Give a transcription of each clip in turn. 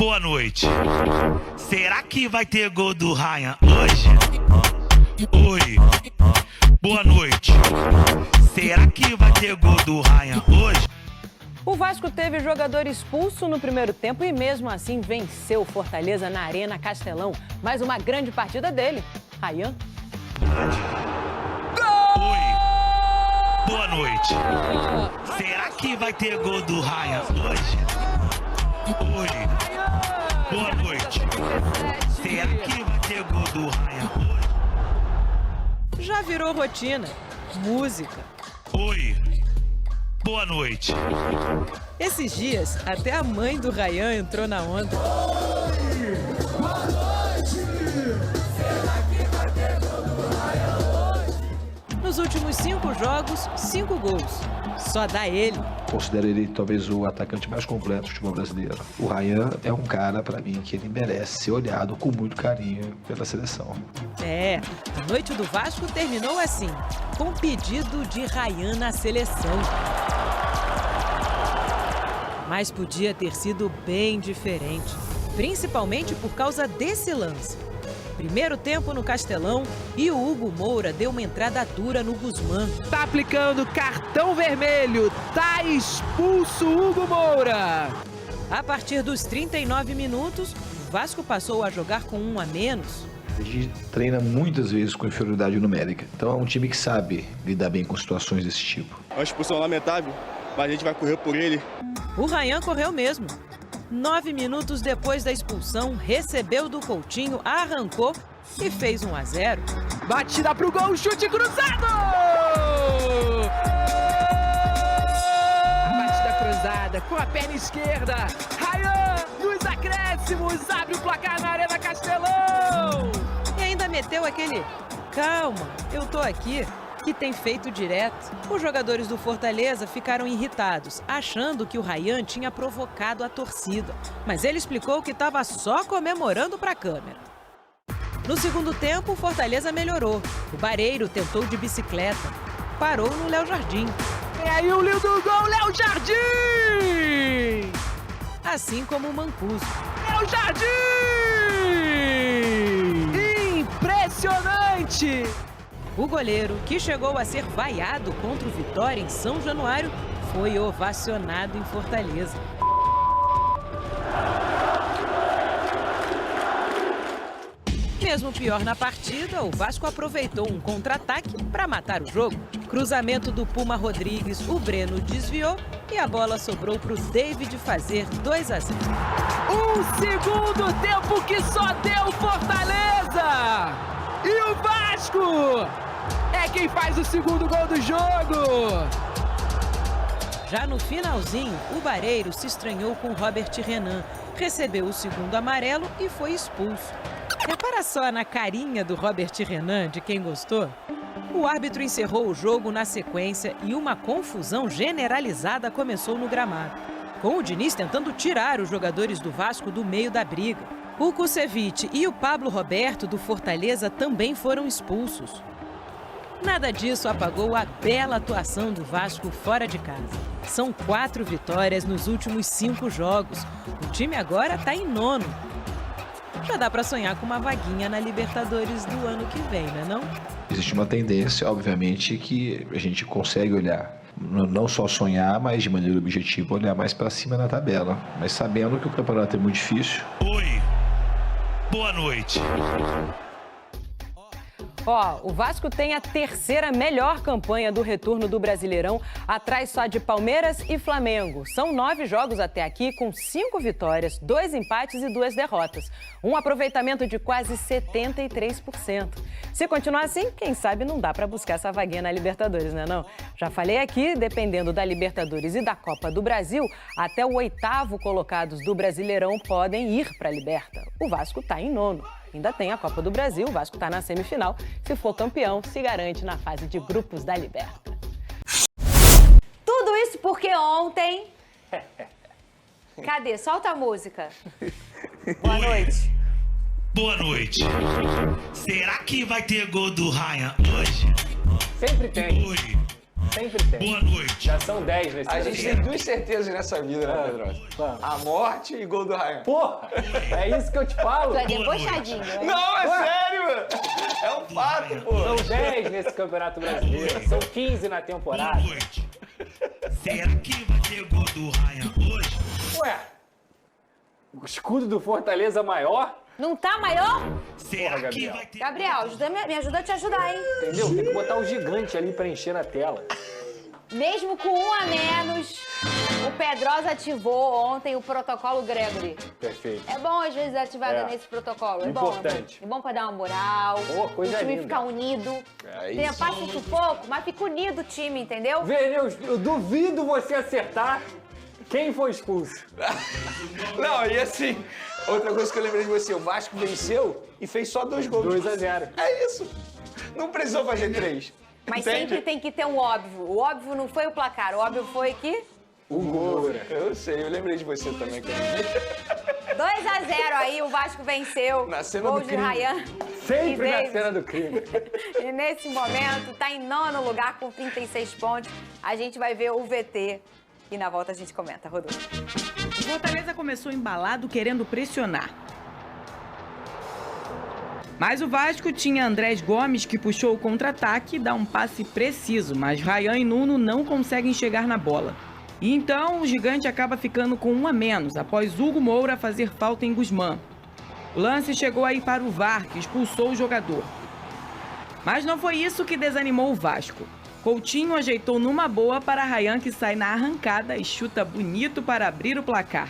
Boa noite. Será que vai ter gol do Ryan hoje? Oi. Boa noite. Será que vai ter gol do Ryan hoje? O Vasco teve jogador expulso no primeiro tempo e mesmo assim venceu o Fortaleza na Arena Castelão. Mais uma grande partida dele, Ryan. Oi. Boa noite. Será que vai ter gol do Ryan hoje? Oi. Boa noite. Será que vai ter gol do Ryan hoje? Já virou rotina. Música. Oi. Boa noite. Esses dias, até a mãe do Ryan entrou na onda. Nos últimos 5 jogos, 5 gols. Só dá ele. Considero ele talvez o atacante mais completo do futebol brasileiro. O Ryan é um cara, pra mim, que ele merece ser olhado com muito carinho pela seleção. É, a noite do Vasco terminou assim, com pedido de Ryan na seleção. Mas podia ter sido bem diferente, principalmente por causa desse lance. Primeiro tempo no Castelão e o Hugo Moura deu uma entrada dura no Guzmán. Tá aplicando cartão vermelho, tá expulso Hugo Moura. A partir dos 39 minutos, o Vasco passou a jogar com 1 a menos. A gente treina muitas vezes com inferioridade numérica. Então é um time que sabe lidar bem com situações desse tipo. É uma expulsão lamentável, mas a gente vai correr por ele. O Ryan correu mesmo. 9 minutos depois da expulsão, recebeu do Coutinho, arrancou e fez 1 a 0. Batida pro gol, chute cruzado! A batida cruzada com a perna esquerda. Ryan, nos acréscimos, abre o placar na Arena Castelão. E ainda meteu aquele "calma, eu tô aqui", que tem feito direto. Os jogadores do Fortaleza ficaram irritados, achando que o Ryan tinha provocado a torcida. Mas ele explicou que estava só comemorando para a câmera. No segundo tempo, o Fortaleza melhorou. O Bareiro tentou de bicicleta. Parou no Léo Jardim. E aí o lindo gol, Léo Jardim! Assim como o Mancuso. Léo Jardim! Impressionante! O goleiro, que chegou a ser vaiado contra o Vitória em São Januário, foi ovacionado em Fortaleza. Mesmo pior na partida, o Vasco aproveitou um contra-ataque para matar o jogo. Cruzamento do Puma Rodrigues, o Breno desviou e a bola sobrou para o David fazer 2 a 0. Um segundo tempo que só deu Fortaleza! E o Vasco é quem faz o segundo gol do jogo! Já no finalzinho, o Bareiro se estranhou com Robert Renan, recebeu o segundo amarelo e foi expulso. Repara só na carinha do Robert Renan, de quem gostou. O árbitro encerrou o jogo na sequência e uma confusão generalizada começou no gramado, com o Diniz tentando tirar os jogadores do Vasco do meio da briga. O Kusevich e o Pablo Roberto do Fortaleza também foram expulsos. Nada disso apagou a bela atuação do Vasco fora de casa. São 4 vitórias nos últimos 5 jogos. O time agora está em 9º. Já dá para sonhar com uma vaguinha na Libertadores do ano que vem, né não? Existe uma tendência, obviamente, que a gente consegue olhar, não só sonhar, mas de maneira objetiva, olhar mais para cima na tabela. Mas sabendo que o campeonato é muito difícil. Oi. Boa noite. Ó, o Vasco tem a 3ª melhor campanha do retorno do Brasileirão, atrás só de Palmeiras e Flamengo. São 9 jogos até aqui, com 5 vitórias, 2 empates e 2 derrotas. Um aproveitamento de quase 73%. Se continuar assim, quem sabe não dá para buscar essa vaguinha na Libertadores, né não? Já falei aqui, dependendo da Libertadores e da Copa do Brasil, até o 8º colocados do Brasileirão podem ir para a Liberta. O Vasco está em 9º. Ainda tem a Copa do Brasil, o Vasco está na semifinal. Se for campeão, se garante na fase de grupos da Liberta. Tudo isso porque ontem... Cadê? Solta a música. Boa noite. Boa noite. Será que vai ter gol do Ryan hoje? Sempre tem. Oi. Sempre tem. Boa noite. Já são 10 nesse A gente tem duas certezas nessa vida, né, Pedrosa? A morte e gol do Ryan. Porra! É isso que eu te falo. Tu é debochadinho, né? Não, é sério, mano. É um fato, pô. São 10 nesse Campeonato Brasileiro. São 15 na Boa temporada. noite. Será que vai ter gol do Ryan hoje? Ué, o escudo do Fortaleza maior? Não tá maior? Será que Gabriel. vai ter Gabriel, me ajuda a te ajudar, hein? Entendeu? Tem que botar o gigante ali pra encher na tela. Mesmo com um a menos, o Pedrosa ativou ontem o protocolo Gregory. Perfeito. É bom, às vezes, ativar É. nesse protocolo. É Importante. bom. É bom pra dar uma moral. Pô, coisa o time linda. ficar unido. É Tem, isso. passa um sufoco, mas fica unido o time, entendeu? Vênia, eu duvido você acertar quem foi expulso. Não, e assim, outra coisa que eu lembrei de você, o Vasco venceu e fez só 2 gols. 2-0. É isso. Não precisou fazer 3. Mas Entende? sempre tem que ter um óbvio. O óbvio não foi o placar, o óbvio foi que O Moura. Eu sei, eu lembrei de você também. 2-0 aí, o Vasco venceu. Na cena Gol do de crime. Ryan. Sempre E na Davis. cena do crime. E nesse momento, tá em 9º lugar com 36 pontos. A gente vai ver o VT e na volta a gente comenta, Rodolfo. O Fortaleza começou embalado, querendo pressionar. Mas o Vasco tinha Andrés Gomes, que puxou o contra-ataque e dá um passe preciso, mas Ryan e Nuno não conseguem chegar na bola. E então o gigante acaba ficando com 1 a menos, após Hugo Moura fazer falta em Guzmán. O lance chegou aí para o VAR, que expulsou o jogador. Mas não foi isso que desanimou o Vasco. Coutinho ajeitou numa boa para Ryan, que sai na arrancada e chuta bonito para abrir o placar.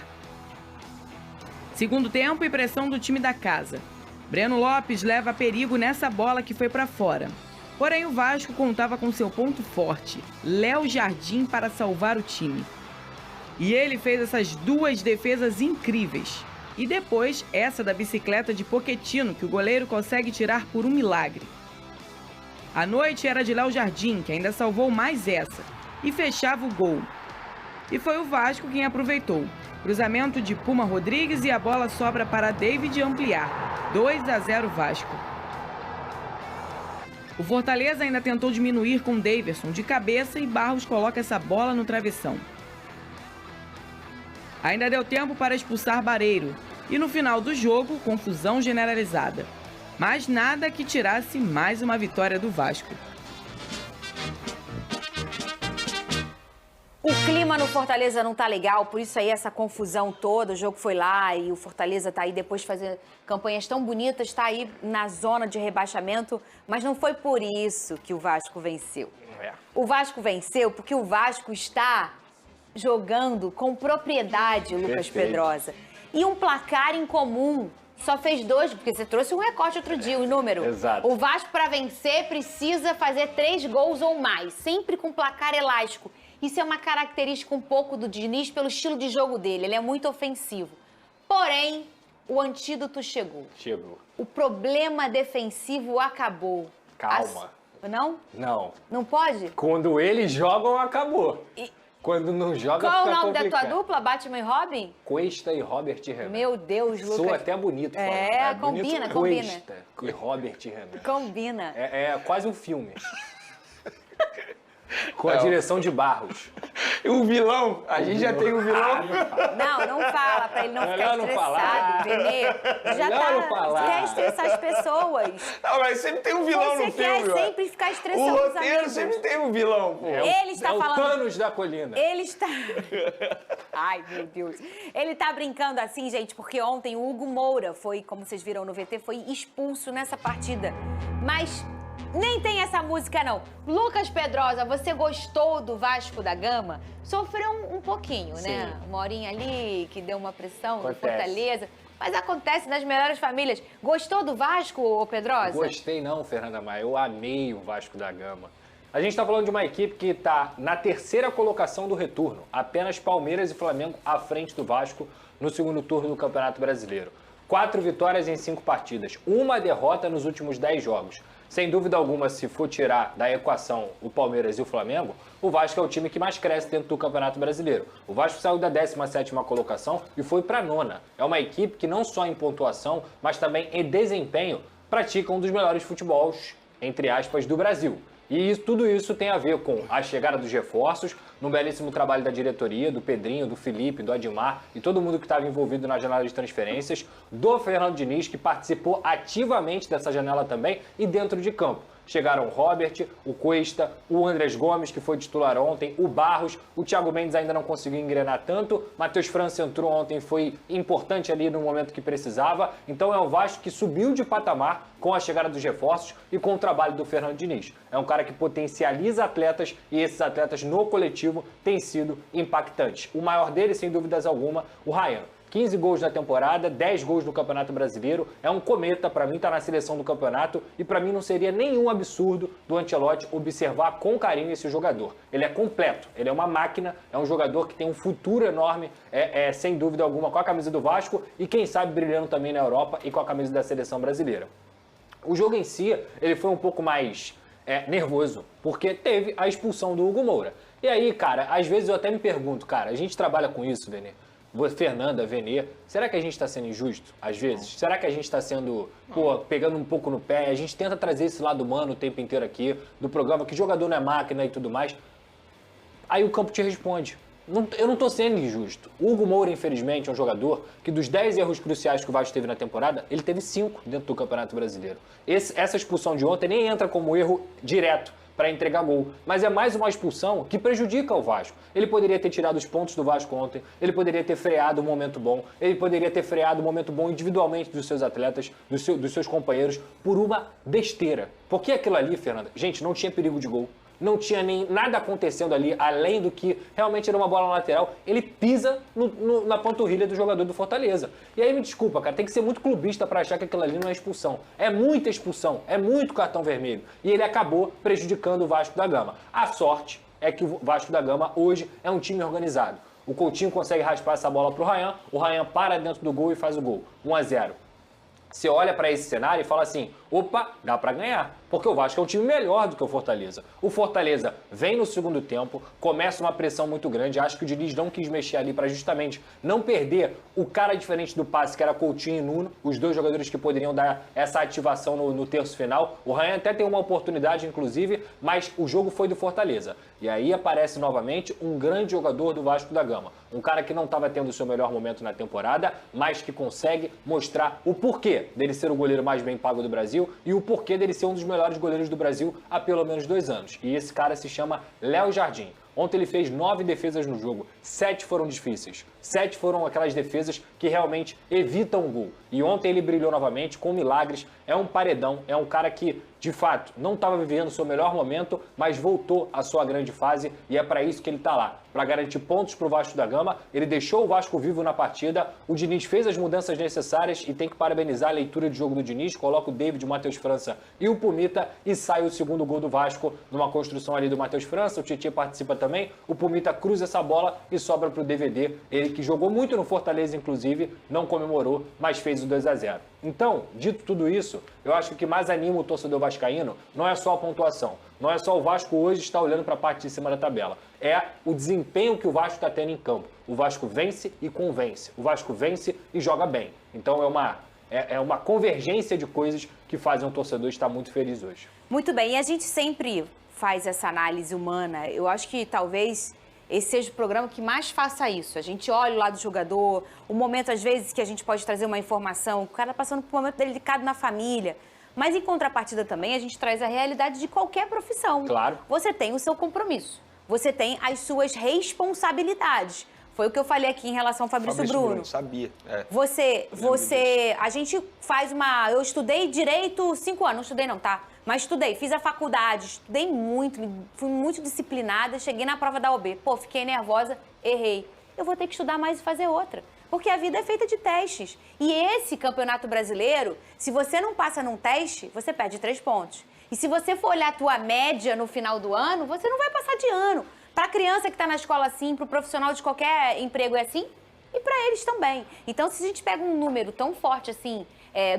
Segundo tempo e pressão do time da casa. Breno Lopes leva perigo nessa bola que foi para fora. Porém, o Vasco contava com seu ponto forte, Léo Jardim, para salvar o time. E ele fez essas 2 defesas incríveis. E depois, essa da bicicleta de Pochettino, que o goleiro consegue tirar por um milagre. A noite era de Léo Jardim, que ainda salvou mais essa, e fechava o gol. E foi o Vasco quem aproveitou. Cruzamento de Puma Rodrigues e a bola sobra para David ampliar. 2-0 Vasco. O Fortaleza ainda tentou diminuir com Daverson de cabeça e Barros coloca essa bola no travessão. Ainda deu tempo para expulsar Bareiro. E no final do jogo, confusão generalizada. Mas nada que tirasse mais uma vitória do Vasco. O clima no Fortaleza não tá legal, por isso aí essa confusão toda. O jogo foi lá e o Fortaleza tá aí depois de fazer campanhas tão bonitas, tá aí na zona de rebaixamento, mas não foi por isso que o Vasco venceu. O Vasco venceu porque o Vasco está jogando com propriedade, Lucas Perfeito. Pedrosa. E um placar em comum. Só fez 2, porque você trouxe um recorte outro dia, o número. Exato. O Vasco, para vencer, precisa fazer 3 gols ou mais, sempre com placar elástico. Isso é uma característica um pouco do Diniz pelo estilo de jogo dele. Ele é muito ofensivo. Porém, o antídoto chegou. Chegou. O problema defensivo acabou. Calma. Não? Não. Não pode? Quando eles jogam, acabou. E- Quando não joga, Qual é o fica nome da tua complicado. dupla, Batman e Robin? Cuesta e Robert Renan. Meu Deus, Lucas. Soa até bonito falar. É, bonito combina, mesmo. combina. Cuesta e Robert Renan. Combina. É quase um filme. Com a direção de Barros. O vilão, a gente já tem um vilão. Não fala pra ele não Melhor ficar não estressado, falar. Benê. Já Melhor não falar. quer estressar as pessoas. Não, mas sempre tem um vilão Você no quer filme, ó. sempre ficar O estressando os roteiro amigos. sempre tem um vilão, pô. Ele está é o falando... Thanos da colina. Ele está... Ai, meu Deus. Ele tá brincando assim, gente, porque ontem o Hugo Moura foi, como vocês viram no VT, foi expulso nessa partida. Mas nem tem essa música, não. Lucas Pedrosa, você gostou do Vasco da Gama? Sofreu um pouquinho, né? Uma horinha ali, que deu uma pressão no Acontece. Fortaleza. Mas acontece nas melhores famílias. Gostou do Vasco, ô Pedrosa? Gostei não, Fernanda Maia. Eu amei o Vasco da Gama. A gente está falando de uma equipe que está na 3ª colocação do retorno. Apenas Palmeiras e Flamengo à frente do Vasco no segundo turno do Campeonato Brasileiro. 4 vitórias em 5 partidas. Uma derrota nos últimos 10 jogos. Sem dúvida alguma, se for tirar da equação o Palmeiras e o Flamengo, o Vasco é o time que mais cresce dentro do Campeonato Brasileiro. O Vasco saiu da 17ª colocação e foi para a 9ª. É uma equipe que não só em pontuação, mas também em desempenho, pratica um dos melhores futebols, entre aspas, do Brasil. E tudo isso tem a ver com a chegada dos reforços, num belíssimo trabalho da diretoria, do Pedrinho, do Felipe, do Admar e todo mundo que estava envolvido na janela de transferências, do Fernando Diniz, que participou ativamente dessa janela também e dentro de campo. Chegaram o Robert, o Cuesta, o Andrés Gomes, que foi titular ontem, o Barros, o Thiago Mendes ainda não conseguiu engrenar tanto, Matheus França entrou ontem, foi importante ali no momento que precisava, então é o Vasco que subiu de patamar com a chegada dos reforços e com o trabalho do Fernando Diniz. É um cara que potencializa atletas e esses atletas no coletivo têm sido impactantes. O maior deles, sem dúvidas alguma, o Ryan. 15 gols na temporada, 10 gols no Campeonato Brasileiro, é um cometa, para mim tá na seleção do campeonato e para mim não seria nenhum absurdo do Ancelotti observar com carinho esse jogador. Ele é completo, ele é uma máquina, é um jogador que tem um futuro enorme, sem dúvida alguma, com a camisa do Vasco e quem sabe brilhando também na Europa e com a camisa da seleção brasileira. O jogo em si, ele foi um pouco mais nervoso, porque teve a expulsão do Hugo Moura. E aí, cara, às vezes eu até me pergunto, cara, a gente trabalha com isso, Vene? Fernanda, Venê, será que a gente está sendo injusto, às vezes? Será que a gente está sendo, pegando um pouco no pé? A gente tenta trazer esse lado humano o tempo inteiro aqui, do programa, que jogador não é máquina e tudo mais. Aí o campo te responde. Eu não estou sendo injusto. O Hugo Moura, infelizmente, é um jogador que dos 10 erros cruciais que o Vasco teve na temporada, ele teve 5 dentro do Campeonato Brasileiro. Essa expulsão de ontem nem entra como erro direto para entregar gol, mas é mais uma expulsão que prejudica o Vasco. Ele poderia ter tirado os pontos do Vasco ontem, ele poderia ter freado um momento bom, ele poderia ter freado um momento bom individualmente dos seus atletas, dos seus companheiros, por uma besteira. Porque aquilo ali, Fernanda, gente, não tinha perigo de gol. Não tinha nem nada acontecendo ali, além do que realmente era uma bola lateral. Ele pisa na panturrilha do jogador do Fortaleza. E aí me desculpa, cara, tem que ser muito clubista para achar que aquilo ali não é expulsão. É muita expulsão, é muito cartão vermelho. E ele acabou prejudicando o Vasco da Gama. A sorte é que o Vasco da Gama hoje é um time organizado. O Coutinho consegue raspar essa bola pro Ryan, o Ryan para dentro do gol e faz o gol. 1-0. Você olha para esse cenário e fala assim, opa, dá para ganhar, porque o Vasco é um time melhor do que o Fortaleza. O Fortaleza vem no segundo tempo, começa uma pressão muito grande, acho que o Diniz não quis mexer ali para justamente não perder o cara diferente do passe, que era Coutinho e Nuno, os dois jogadores que poderiam dar essa ativação no terço final. O Ryan até tem uma oportunidade, inclusive, mas o jogo foi do Fortaleza. E aí aparece novamente um grande jogador do Vasco da Gama, um cara que não estava tendo o seu melhor momento na temporada, mas que consegue mostrar o porquê dele ser o goleiro mais bem pago do Brasil e o porquê dele ser um dos melhores goleiros do Brasil há pelo menos 2 anos. E esse cara se chama Léo Jardim. Ontem ele fez 9 defesas no jogo, 7 foram difíceis, 7 foram aquelas defesas que realmente evitam o gol. E ontem ele brilhou novamente com milagres, é um paredão, é um cara que, de fato, não estava vivendo o seu melhor momento, mas voltou à sua grande fase e é para isso que ele está lá, para garantir pontos para o Vasco da Gama. Ele deixou o Vasco vivo na partida, o Diniz fez as mudanças necessárias e tem que parabenizar a leitura de jogo do Diniz, coloca o David, o Matheus França e o Pumita e sai o segundo gol do Vasco numa construção ali do Matheus França, o Tietchan participa também, o Pumita cruza essa bola e sobra para o DVD, ele que jogou muito no Fortaleza, inclusive, não comemorou, mas fez o 2-0. Então, dito tudo isso, eu acho que o que mais anima o torcedor vascaíno não é só a pontuação, não é só o Vasco hoje estar olhando para a parte de cima da tabela, é o desempenho que o Vasco está tendo em campo. O Vasco vence e convence, o Vasco vence e joga bem. Então é uma convergência de coisas que fazem o torcedor estar muito feliz hoje. Muito bem, e a gente sempre faz essa análise humana. Eu acho que talvez esse seja o programa que mais faça isso. A gente olha o lado do jogador, o momento, às vezes, que a gente pode trazer uma informação, o cara passando por um momento delicado na família. Mas, em contrapartida também, a gente traz a realidade de qualquer profissão. Claro. Você tem o seu compromisso, você tem as suas responsabilidades. Foi o que eu falei aqui em relação ao Fabrício Bruno. Sabia. É. A gente faz uma... Eu estudei direito 5 anos, não estudei não, tá? Mas estudei, fiz a faculdade, estudei muito, fui muito disciplinada, cheguei na prova da OB. Pô, fiquei nervosa, errei. Eu vou ter que estudar mais e fazer outra. Porque a vida é feita de testes. E esse Campeonato Brasileiro, se você não passa num teste, você perde 3 pontos. E se você for olhar a tua média no final do ano, você não vai passar de ano. Para a criança que está na escola assim, para o profissional de qualquer emprego é assim, e para eles também. Então, se a gente pega um número tão forte assim,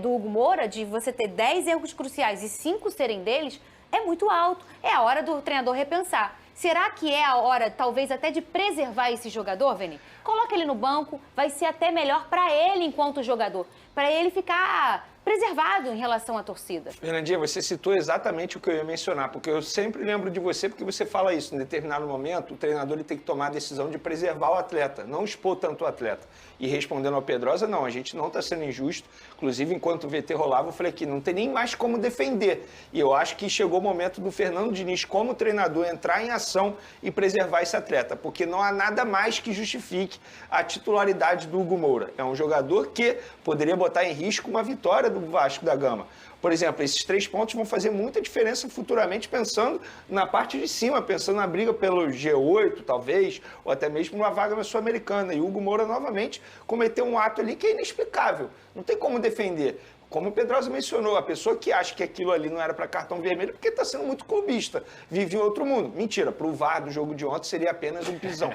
do Hugo Moura, de você ter 10 erros cruciais e 5 serem deles, é muito alto. É a hora do treinador repensar. Será que é a hora, talvez, até de preservar esse jogador, Veni? Coloca ele no banco, vai ser até melhor para ele enquanto jogador. Para ele ficar preservado em relação à torcida. Fernandinha, você citou exatamente o que eu ia mencionar, porque eu sempre lembro de você, porque você fala isso, em determinado momento, o treinador ele tem que tomar a decisão de preservar o atleta, não expor tanto o atleta. E respondendo ao Pedrosa, não, a gente não está sendo injusto. Inclusive, enquanto o VT rolava, eu falei aqui, não tem nem mais como defender. E eu acho que chegou o momento do Fernando Diniz, como treinador, entrar em ação e preservar esse atleta, porque não há nada mais que justifique a titularidade do Hugo Moura. É um jogador que poderia botar em risco uma vitória do Vasco da Gama. Por exemplo, esses 3 pontos vão fazer muita diferença futuramente, pensando na parte de cima, pensando na briga pelo G8, talvez, ou até mesmo uma vaga na Sul-Americana. E o Hugo Moura, novamente, cometeu um ato ali que é inexplicável. Não tem como defender. Como o Pedrosa mencionou, a pessoa que acha que aquilo ali não era para cartão vermelho porque está sendo muito clubista, vive em outro mundo. Mentira, para o VAR do jogo de ontem seria apenas um pisão.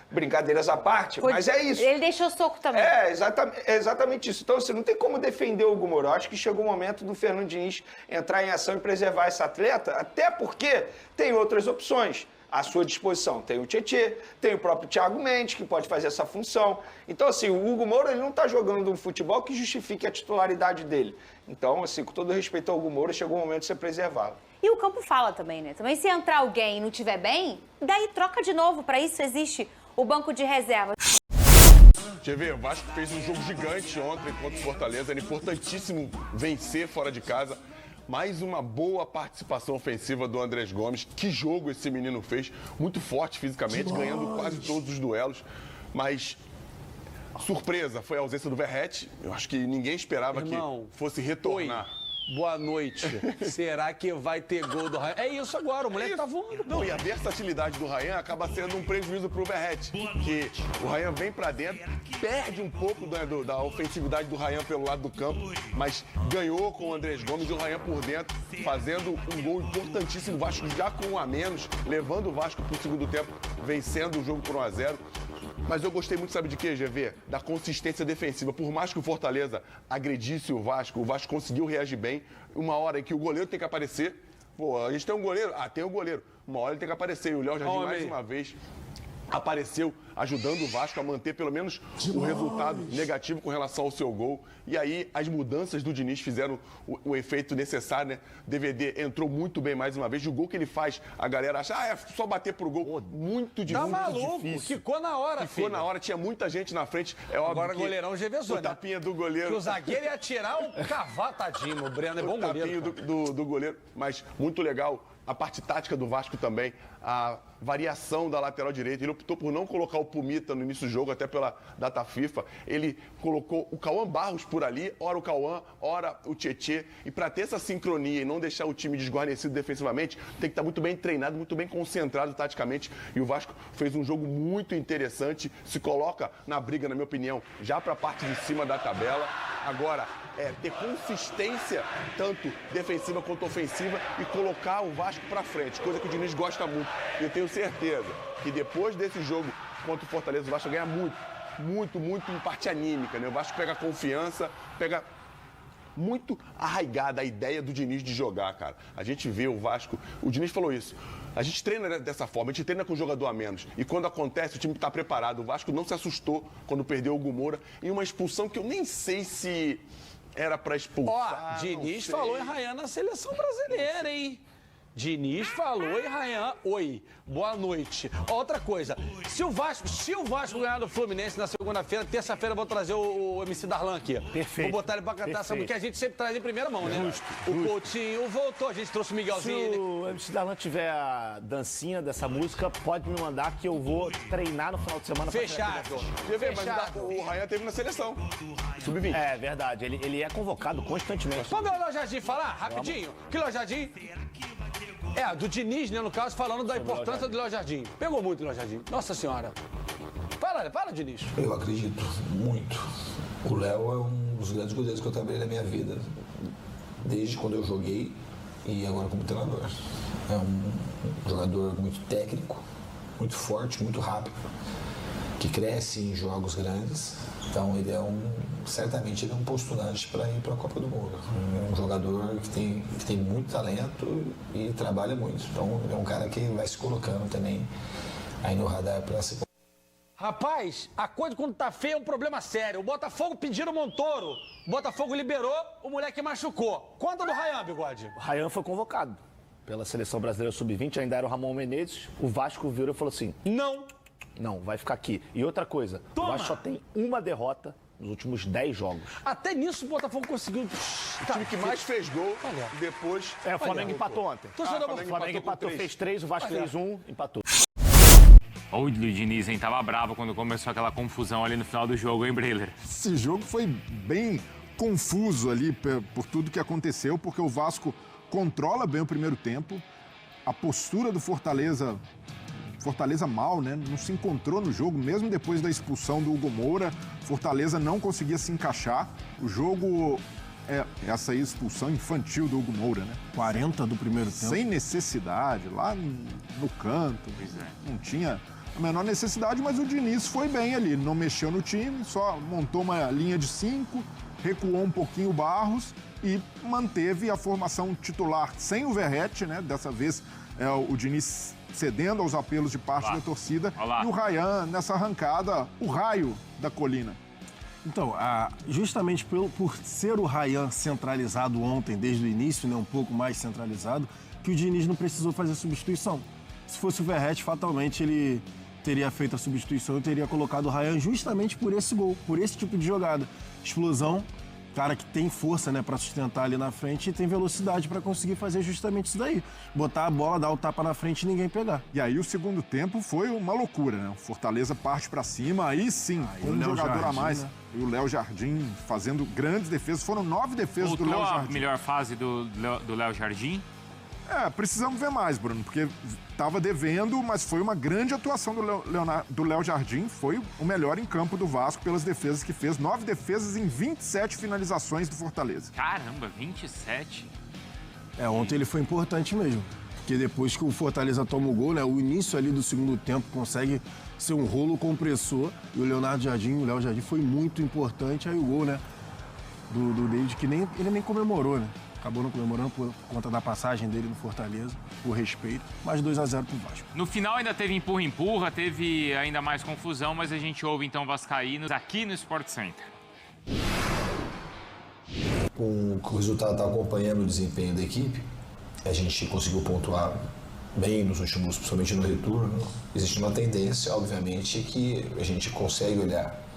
Brincadeiras à parte, mas é isso. Ele deixou soco também. É exatamente isso. Então, assim, não tem como defender o Hugo Moura. Eu acho que chegou o momento do Fernando Diniz entrar em ação e preservar esse atleta, até porque tem outras opções à sua disposição. Tem o Tietê, tem o próprio Thiago Mendes, que pode fazer essa função. Então, assim, o Hugo Moura ele não está jogando um futebol que justifique a titularidade dele. Então, assim, com todo respeito ao Hugo Moura, chegou o momento de ser preservado. E o campo fala também, né? Também se entrar alguém e não estiver bem, daí troca de novo. Para isso existe o banco de reserva. GV, o Vasco fez um jogo gigante ontem contra o Fortaleza. Era importantíssimo vencer fora de casa. Mais uma boa participação ofensiva do Andrés Gomes. Que jogo esse menino fez. Muito forte fisicamente, ganhando quase todos os duelos. Mas, surpresa, foi a ausência do Verratti. Eu acho que ninguém esperava que fosse retornar. Boa noite. Será que vai ter gol do Ryan? É isso agora, o moleque tá voando. Não, e a versatilidade do Ryan acaba sendo um prejuízo pro Verratti. Que o Ryan vem pra dentro, perde um pouco da ofensividade do Ryan pelo lado do campo, mas ganhou com o Andrés Gomes e o Ryan por dentro, fazendo um gol importantíssimo. O Vasco já com 1 a menos, levando o Vasco pro segundo tempo, vencendo o jogo por 1-0. Mas eu gostei muito, sabe de quê, GV? Da consistência defensiva. Por mais que o Fortaleza agredisse o Vasco conseguiu reagir bem. Uma hora em que o goleiro tem que aparecer. Pô, a gente tem um goleiro? Tem um goleiro. Uma hora ele tem que aparecer. E o Léo Jardim, mais uma vez, apareceu ajudando o Vasco a manter pelo menos o resultado negativo com relação ao seu gol. E aí as mudanças do Diniz fizeram o efeito necessário, né? DVD entrou muito bem mais uma vez. O gol que ele faz, a galera acha, é só bater pro gol. Muito difícil. Tá maluco, quicou na hora, Ficou na hora, tinha muita gente na frente. É óbvio agora que goleirão GV, o tapinha do goleiro. Que o zagueiro ia tirar o cavalo, tadinho. O Breno é bom goleiro. O tapinho do goleiro, mas muito legal. A parte tática do Vasco também, a variação da lateral direita. Ele optou por não colocar o Pumita no início do jogo, até pela data FIFA. Ele colocou o Cauã Barros por ali, ora o Cauã, ora o Tietê. E para ter essa sincronia e não deixar o time desguarnecido defensivamente, tem que estar muito bem treinado, muito bem concentrado taticamente. E o Vasco fez um jogo muito interessante, se coloca na briga, na minha opinião, já para a parte de cima da tabela. Agora, ter consistência, tanto defensiva quanto ofensiva, e colocar o Vasco para frente, coisa que o Diniz gosta muito. E eu tenho certeza que depois desse jogo contra o Fortaleza, o Vasco ganha muito em parte anímica, né? O Vasco pega confiança, pega muito arraigada a ideia do Diniz de jogar, cara. A gente vê o Vasco, o Diniz falou isso, a gente treina dessa forma, a gente treina com um jogador a menos. E quando acontece, o time está preparado. O Vasco não se assustou quando perdeu o Hugo Moura em uma expulsão que eu nem sei se era para expulsar. Diniz falou em Ryan na seleção brasileira, hein? Diniz falou em Ryan. Oi, boa noite. Outra coisa, se o Vasco ganhar do Fluminense na segunda-feira, terça-feira eu vou trazer o MC Darlan aqui. Perfeito. Vou botar ele pra cantar, sabe, que a gente sempre traz em primeira mão, né? Justo. O Coutinho voltou, a gente trouxe o Miguelzinho. Se o MC Darlan tiver a dancinha dessa música, pode me mandar que eu vou treinar no final de semana. Fechado. Mas o Ryan teve na seleção. Sub-20. É verdade, ele é convocado constantemente. Vamos ver o Léo Jardim falar, rapidinho. Que Léo Jardim... do Diniz, né, no caso, falando da importância do Léo Jardim. Pegou muito o Léo Jardim. Nossa Senhora. Fala, Diniz. Eu acredito muito. O Léo é um dos grandes goleiros que eu trabalhei na minha vida. Desde quando eu joguei e agora como treinador. É um jogador muito técnico, muito forte, muito rápido, que cresce em jogos grandes. Então ele certamente ele é um postulante para ir para a Copa do Mundo. É um jogador que tem muito talento e trabalha muito. Então ele é um cara que vai se colocando também aí no radar para se... Rapaz, a coisa quando tá feia é um problema sério. O Botafogo pediram o Montoro, o Botafogo liberou, o moleque machucou. Conta do Ryan, Bigode. O Ryan foi convocado pela Seleção Brasileira Sub-20, ainda era o Ramon Menezes. O Vasco virou e falou assim, não, vai ficar aqui. E outra coisa, o Vasco só tem uma derrota nos últimos 10 jogos. Até nisso o Botafogo conseguiu... O time que mais fez gol, depois... O Flamengo empatou ontem. O Flamengo empatou, fez 3, o Vasco fez 1, empatou. O Diniz tava bravo quando começou aquela confusão ali no final do jogo, hein, Breler? Esse jogo foi bem confuso ali por tudo que aconteceu, porque o Vasco controla bem o primeiro tempo, a postura do Fortaleza mal, né? Não se encontrou no jogo, mesmo depois da expulsão do Hugo Moura, Fortaleza não conseguia se encaixar. O jogo, essa aí, expulsão infantil do Hugo Moura, né? 40 do primeiro tempo. Sem necessidade, lá no canto, não tinha a menor necessidade, mas o Diniz foi bem ali, não mexeu no time, só montou uma linha de 5, recuou um pouquinho o Barros e manteve a formação titular sem o Verratti, né? Dessa vez o Diniz cedendo aos apelos de parte da torcida. E o Ryan nessa arrancada, o raio da colina. Então, justamente por ser o Ryan centralizado ontem, desde o início, né, um pouco mais centralizado, que o Diniz não precisou fazer substituição. Se fosse o Verratti, fatalmente ele teria feito a substituição e teria colocado o Ryan justamente por esse gol, por esse tipo de jogada. Explosão, cara que tem força, né, para sustentar ali na frente e tem velocidade para conseguir fazer justamente isso daí. Botar a bola, dar o tapa na frente e ninguém pegar. E aí o segundo tempo foi uma loucura, né? O Fortaleza parte para cima, aí sim, com um jogador a mais. Né? E o Léo Jardim fazendo grandes defesas. Foram 9 defesas do Léo Jardim. A melhor fase do Léo Jardim? Precisamos ver mais, Bruno, porque estava devendo, mas foi uma grande atuação do Léo Jardim. Foi o melhor em campo do Vasco pelas defesas que fez. 9 defesas em 27 finalizações do Fortaleza. Caramba, 27? Ontem ele foi importante mesmo. Porque depois que o Fortaleza toma o gol, né, o início ali do segundo tempo consegue ser um rolo compressor. E o Léo Jardim foi muito importante. Aí o gol, né, do David, que ele nem comemorou, né? Acabou não comemorando por conta da passagem dele no Fortaleza, por respeito, mais 2-0 pro Vasco. No final ainda teve empurra-empurra, teve ainda mais confusão, mas a gente ouve então vascaínos aqui no Sport Center. Com o resultado está acompanhando o desempenho da equipe, a gente conseguiu pontuar bem nos últimos, principalmente no retorno. Existe uma tendência, obviamente, que a gente consegue olhar,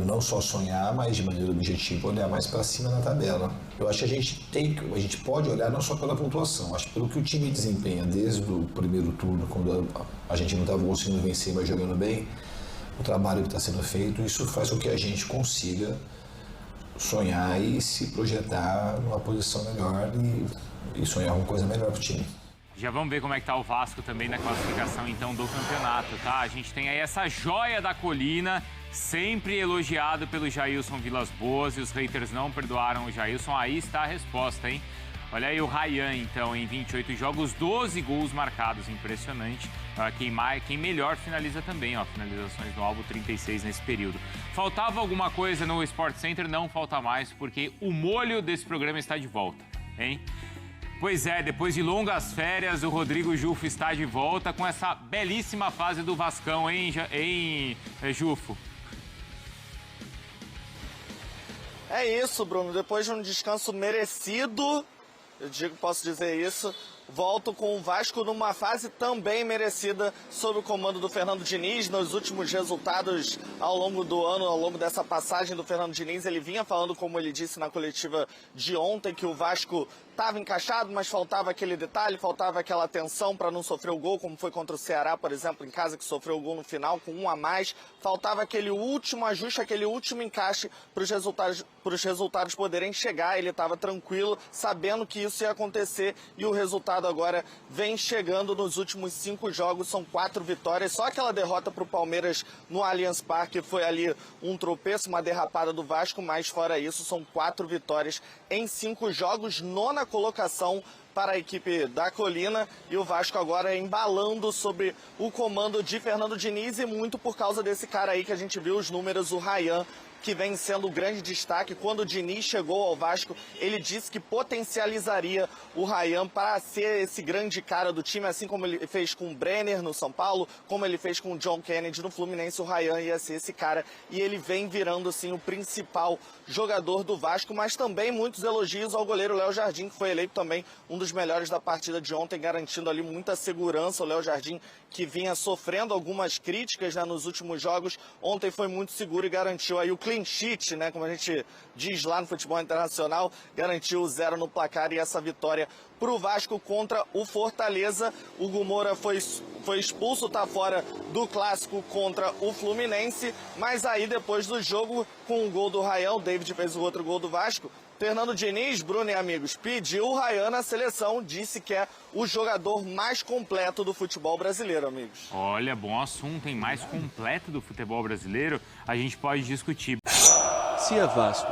não só sonhar, mas de maneira objetiva olhar mais para cima na tabela. Eu acho que a gente pode olhar não só pela pontuação, acho que pelo que o time desempenha desde o primeiro turno, quando a gente não estava conseguindo vencer, mas jogando bem, o trabalho que está sendo feito, isso faz com que a gente consiga sonhar e se projetar numa posição melhor e sonhar uma coisa melhor para o time. Já vamos ver como é que tá o Vasco também na classificação então do campeonato, tá? A gente tem aí essa joia da colina, sempre elogiado pelo Jailson Vilas Boas, e os haters não perdoaram o Jailson. Aí está a resposta, hein? Olha aí o Ryan, então, em 28 jogos, 12 gols marcados, impressionante. Quem melhor finaliza também, ó, finalizações no alvo, 36 nesse período. Faltava alguma coisa no Sport Center? Não falta mais, porque o molho desse programa está de volta, hein? Pois é, depois de longas férias, o Rodrigo Jufo está de volta com essa belíssima fase do Vascão, hein Jufo? É isso, Bruno. Depois de um descanso merecido, posso dizer isso, volto com o Vasco numa fase também merecida sob o comando do Fernando Diniz. Nos últimos resultados ao longo do ano, ao longo dessa passagem do Fernando Diniz, ele vinha falando, como ele disse na coletiva de ontem, que o Vasco estava encaixado, mas faltava aquele detalhe, faltava aquela atenção para não sofrer o gol, como foi contra o Ceará, por exemplo, em casa, que sofreu o gol no final com 1 a mais. Faltava aquele último ajuste, aquele último encaixe para os resultados poderem chegar. Ele estava tranquilo, sabendo que isso ia acontecer, e o resultado agora vem chegando. Nos últimos 5 jogos, são 4 vitórias. Só aquela derrota para o Palmeiras no Allianz Parque foi ali um tropeço, uma derrapada do Vasco, mas fora isso, são 4 vitórias em 5 jogos, 9ª colocação para a equipe da Colina, e o Vasco agora embalando sobre o comando de Fernando Diniz, e muito por causa desse cara aí que a gente viu os números, o Ryan, que vem sendo o grande destaque. Quando o Diniz chegou ao Vasco, ele disse que potencializaria o Ryan para ser esse grande cara do time, assim como ele fez com o Brenner no São Paulo, como ele fez com o John Kennedy no Fluminense. O Ryan ia ser esse cara e ele vem virando assim o principal jogador do Vasco, mas também muitos elogios ao goleiro Léo Jardim, que foi eleito também um dos melhores da partida de ontem, garantindo ali muita segurança. O Léo Jardim, que vinha sofrendo algumas críticas, né, nos últimos jogos, ontem foi muito seguro e garantiu aí o clean sheet, né, como a gente diz lá no futebol internacional, garantiu o 0 no placar e essa vitória para o Vasco contra o Fortaleza. O Hugo Moura foi expulso, tá fora do clássico contra o Fluminense, mas aí depois do jogo, com o gol do Ryan, o David fez o outro gol do Vasco, Fernando Diniz, Bruno e amigos, pediu o Ryan na seleção, disse que é o jogador mais completo do futebol brasileiro, amigos. Olha, bom assunto, hein? Mais completo do futebol brasileiro, a gente pode discutir. Se é Vasco